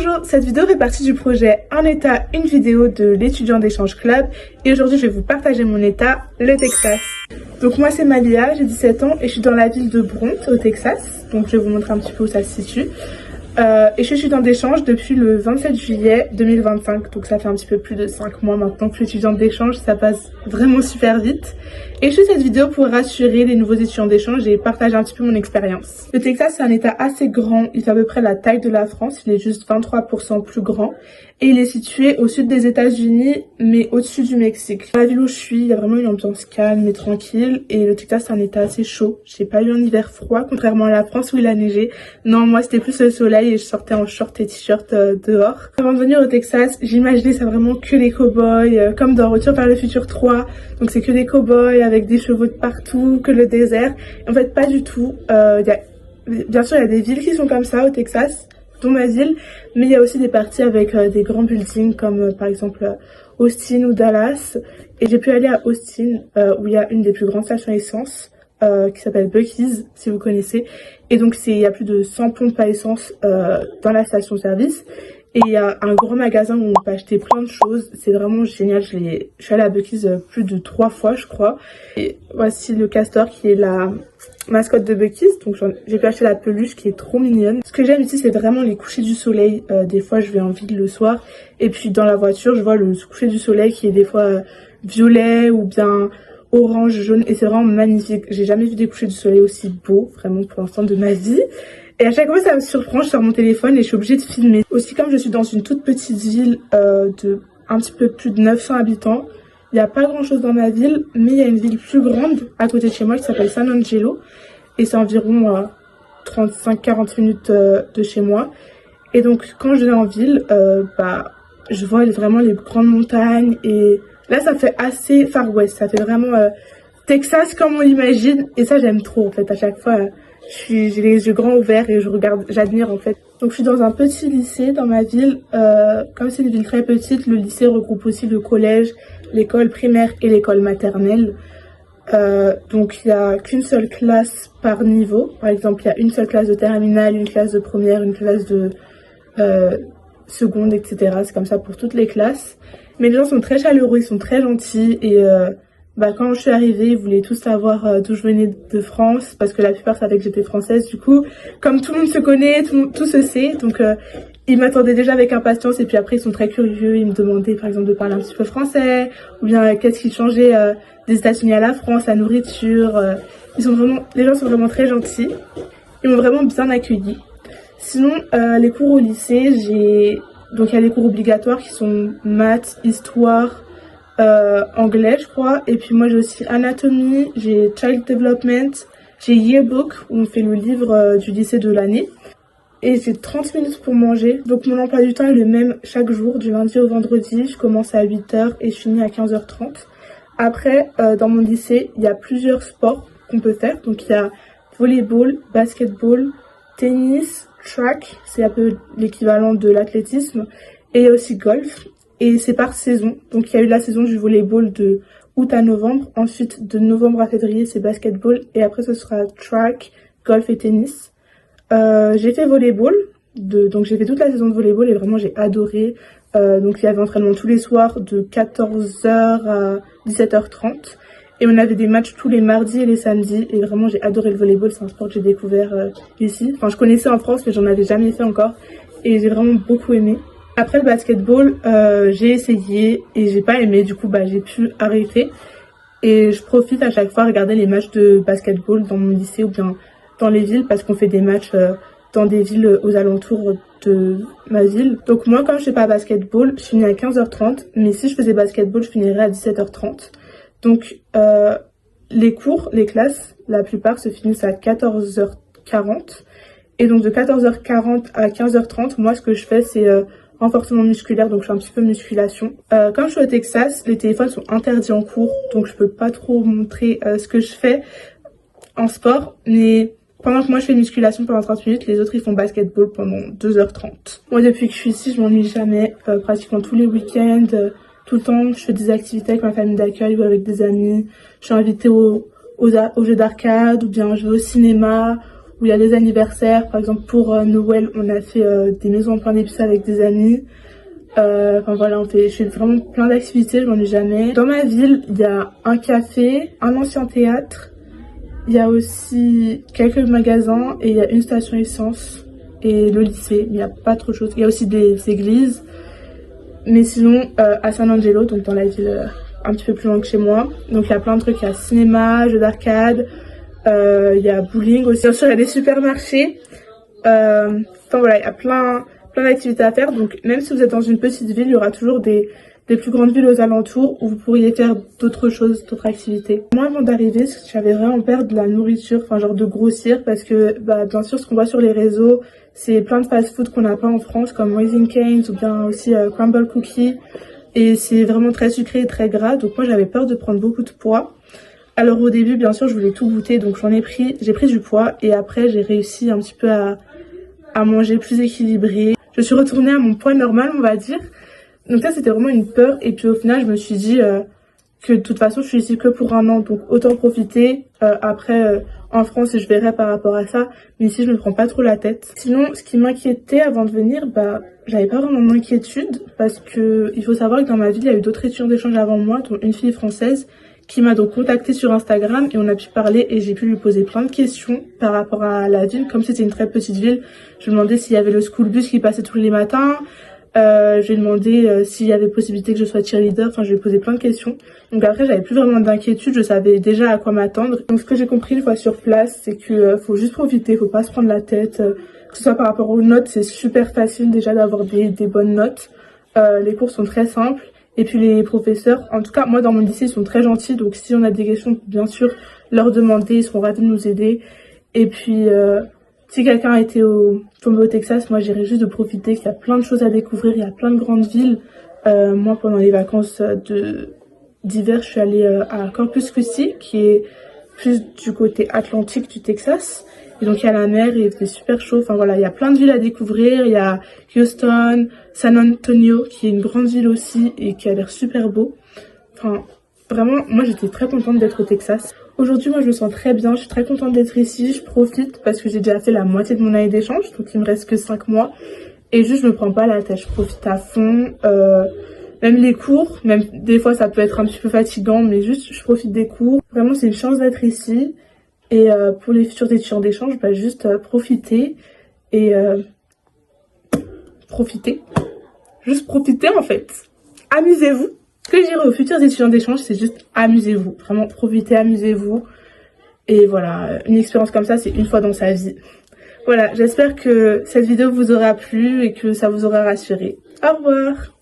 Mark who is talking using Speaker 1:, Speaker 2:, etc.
Speaker 1: Bonjour, cette vidéo fait partie du projet Un État, une vidéo de l'étudiant d'échange club et aujourd'hui je vais vous partager mon état, le Texas. Donc moi c'est Malia, j'ai 17 ans et je suis dans la ville de Bront au Texas, donc je vais vous montrer un petit peu où ça se situe. Et je suis étudiante d'échange depuis le 27 juillet 2025, donc ça fait un petit peu plus de 5 mois maintenant que je suis étudiante d'échange, ça passe vraiment super vite. Et je fais cette vidéo pour rassurer les nouveaux étudiants d'échange et partager un petit peu mon expérience. Le Texas c'est un état assez grand, il fait à peu près la taille de la France, il est juste 23% plus grand. Et il est situé au sud des États-Unis, mais au-dessus du Mexique. Dans la ville où je suis, il y a vraiment une ambiance calme et tranquille. Et le Texas, c'est un état assez chaud. J'ai pas eu un hiver froid, contrairement à la France où il a neigé. Non, moi, c'était plus le soleil et je sortais en short et t-shirt dehors. Avant de venir au Texas, j'imaginais ça vraiment que les cow-boys, comme dans Retour vers le futur 3. Donc c'est que des cow-boys avec des chevaux de partout, que le désert. En fait, pas du tout. Bien sûr, il y a des villes qui sont comme ça au Texas, dans ma ville, mais il y a aussi des parties avec des grands buildings comme par exemple Austin ou Dallas. Et j'ai pu aller à Austin où il y a une des plus grandes stations essence qui s'appelle Buc-ee's, si vous connaissez. Et donc il y a plus de 100 pompes à essence dans la station service. Et il y a un grand magasin où on peut acheter plein de choses. C'est vraiment génial. Je suis allée à Buc-ee's plus de 3 fois, je crois. Et voici le castor qui est la mascotte de Buc-ee's. Donc j'ai pu acheter la peluche qui est trop mignonne. Ce que j'aime ici, c'est vraiment les couchers du soleil. Des fois, je vais en ville le soir. Et puis dans la voiture, je vois le coucher du soleil qui est des fois violet ou bien orange, jaune. Et c'est vraiment magnifique. J'ai jamais vu des couchers du soleil aussi beaux, vraiment pour l'instant de ma vie. Et à chaque fois, ça me surprend, je sors mon téléphone et je suis obligée de filmer. Aussi, comme je suis dans une toute petite ville de un petit peu plus de 900 habitants, il n'y a pas grand chose dans ma ville, mais il y a une ville plus grande à côté de chez moi qui s'appelle San Angelo. Et c'est environ 35-40 minutes de chez moi. Et donc, quand je vais en ville, je vois vraiment les grandes montagnes. Et là, ça fait assez Far West, ça fait vraiment Texas comme on l'imagine. Et ça, j'aime trop en fait, à chaque fois. J'ai les yeux grands ouverts et j'admire en fait. Donc je suis dans un petit lycée dans ma ville. Comme c'est une ville très petite, le lycée regroupe aussi le collège, l'école primaire et l'école maternelle. Donc il n'y a qu'une seule classe par niveau. Par exemple, il y a une seule classe de terminale, une classe de première, une classe de seconde, etc. C'est comme ça pour toutes les classes. Mais les gens sont très chaleureux, ils sont très gentils et quand je suis arrivée, ils voulaient tous savoir d'où je venais de France, parce que la plupart savaient que j'étais française. Du coup, comme tout le monde se connaît, tout se sait, donc ils m'attendaient déjà avec impatience. Et puis après, ils sont très curieux, ils me demandaient par exemple de parler un petit peu français, ou bien qu'est-ce qui changeait des États-Unis à la France, la nourriture. Les gens sont vraiment très gentils, ils m'ont vraiment bien accueillie. Sinon, les cours au lycée, donc il y a les cours obligatoires qui sont maths, histoire, anglais je crois, et puis moi j'ai aussi anatomie, j'ai child development, j'ai yearbook où on fait le livre du lycée de l'année, et j'ai 30 minutes pour manger. Donc mon emploi du temps est le même chaque jour, du lundi au vendredi. Je commence à 8h et je finis à 15h30. Après dans mon lycée il y a plusieurs sports qu'on peut faire, donc il y a volleyball, basketball, tennis, track, c'est un peu l'équivalent de l'athlétisme, et il y a aussi golf. Et c'est par saison, donc il y a eu la saison du volleyball de août à novembre, ensuite de novembre à février c'est basketball, et après ce sera track, golf et tennis. J'ai fait volleyball, donc j'ai fait toute la saison de volleyball et vraiment j'ai adoré. Donc il y avait entraînement tous les soirs de 14h à 17h30, et on avait des matchs tous les mardis et les samedis, et vraiment j'ai adoré le volleyball, c'est un sport que j'ai découvert ici. Enfin je connaissais en France mais j'en avais jamais fait encore, et j'ai vraiment beaucoup aimé. Après le basketball, j'ai essayé et j'ai pas aimé, du coup j'ai pu arrêter. Et je profite à chaque fois de regarder les matchs de basketball dans mon lycée ou bien dans les villes, parce qu'on fait des matchs dans des villes aux alentours de ma ville. Donc moi quand je fais pas basketball, je finis à 15h30, mais si je faisais basketball, je finirais à 17h30. Donc les cours, les classes, la plupart se finissent à 14h40. Et donc de 14h40 à 15h30, moi ce que je fais c'est renforcement musculaire, donc je fais un petit peu de musculation. Comme je suis au Texas, les téléphones sont interdits en cours, donc je peux pas trop montrer ce que je fais en sport, mais pendant que moi je fais musculation pendant 30 minutes, les autres ils font basketball pendant 2h30. Moi depuis que je suis ici, je m'ennuie jamais, pratiquement tous les week-ends, tout le temps, je fais des activités avec ma famille d'accueil ou avec des amis. Je suis invitée aux jeux d'arcade, ou bien je vais au cinéma, où il y a des anniversaires. Par exemple, pour Noël, on a fait des maisons en pain d'épices avec des amis. Enfin voilà, je fais vraiment plein d'activités, je m'ennuie jamais. Dans ma ville, il y a un café, un ancien théâtre, il y a aussi quelques magasins et il y a une station essence et le lycée. Il n'y a pas trop de choses. Il y a aussi des églises. Mais sinon, à San Angelo, donc dans la ville un petit peu plus loin que chez moi, donc il y a plein de trucs. Il y a cinéma, jeux d'arcade, il y a bowling aussi. Bien sûr, il y a des supermarchés. Enfin voilà, il y a plein d'activités à faire. Donc même si vous êtes dans une petite ville, il y aura toujours des plus grandes villes aux alentours où vous pourriez faire d'autres choses, d'autres activités. Moi, avant d'arriver, j'avais vraiment peur de la nourriture, enfin genre de grossir, parce que bien sûr, ce qu'on voit sur les réseaux, c'est plein de fast-food qu'on n'a pas en France, comme Raising Cane's ou bien aussi Crumble Cookie, et c'est vraiment très sucré et très gras. Donc moi, j'avais peur de prendre beaucoup de poids. Alors au début, bien sûr, je voulais tout goûter, donc j'ai pris du poids, et après, j'ai réussi un petit peu à manger plus équilibré. Je suis retournée à mon poids normal, on va dire. Donc ça, c'était vraiment une peur. Et puis au final, je me suis dit que de toute façon, je suis ici que pour un an. Donc autant profiter. Après, en France, je verrai par rapport à ça. Mais ici, je ne me prends pas trop la tête. Sinon, ce qui m'inquiétait avant de venir, j'avais pas vraiment d'inquiétude. Parce que il faut savoir que dans ma ville, il y a eu d'autres étudiants d'échange avant moi, dont une fille française, qui m'a donc contactée sur Instagram. Et on a pu parler et j'ai pu lui poser plein de questions par rapport à la ville. Comme c'était une très petite ville, je me demandais s'il y avait le school bus qui passait tous les matins. Je lui ai demandé s'il y avait possibilité que je sois cheerleader. Enfin, je lui ai posé plein de questions. Donc après, j'avais plus vraiment d'inquiétude. Je savais déjà à quoi m'attendre. Donc ce que j'ai compris une fois sur place, c'est que faut juste profiter. Faut pas se prendre la tête. Que ce soit par rapport aux notes, c'est super facile déjà d'avoir des bonnes notes. Les cours sont très simples. Et puis les professeurs, en tout cas moi dans mon lycée, ils sont très gentils. Donc si on a des questions, bien sûr, leur demander. Ils seront ravis de nous aider. Et puis si quelqu'un a été tombé au Texas, moi j'irais juste de profiter, qu'il y a plein de choses à découvrir, il y a plein de grandes villes. Moi pendant les vacances d'hiver, je suis allée à Corpus Christi, qui est plus du côté atlantique du Texas. Et donc il y a la mer et il fait super chaud. Enfin voilà, il y a plein de villes à découvrir. Il y a Houston, San Antonio, qui est une grande ville aussi et qui a l'air super beau. Enfin vraiment, moi j'étais très contente d'être au Texas. Aujourd'hui, moi je me sens très bien, je suis très contente d'être ici, je profite parce que j'ai déjà fait la moitié de mon année d'échange, donc il me reste que 5 mois. Et juste je me prends pas la tête, je profite à fond. Même les cours, même des fois ça peut être un petit peu fatigant, mais juste je profite des cours. Vraiment c'est une chance d'être ici. Et pour les futurs étudiants d'échange, juste profiter et profiter. Juste profiter en fait. Amusez-vous. Ce que je dirais aux futurs étudiants d'échange, c'est juste amusez-vous. Vraiment profitez, amusez-vous. Et voilà, une expérience comme ça, c'est une fois dans sa vie. Voilà, j'espère que cette vidéo vous aura plu et que ça vous aura rassuré. Au revoir.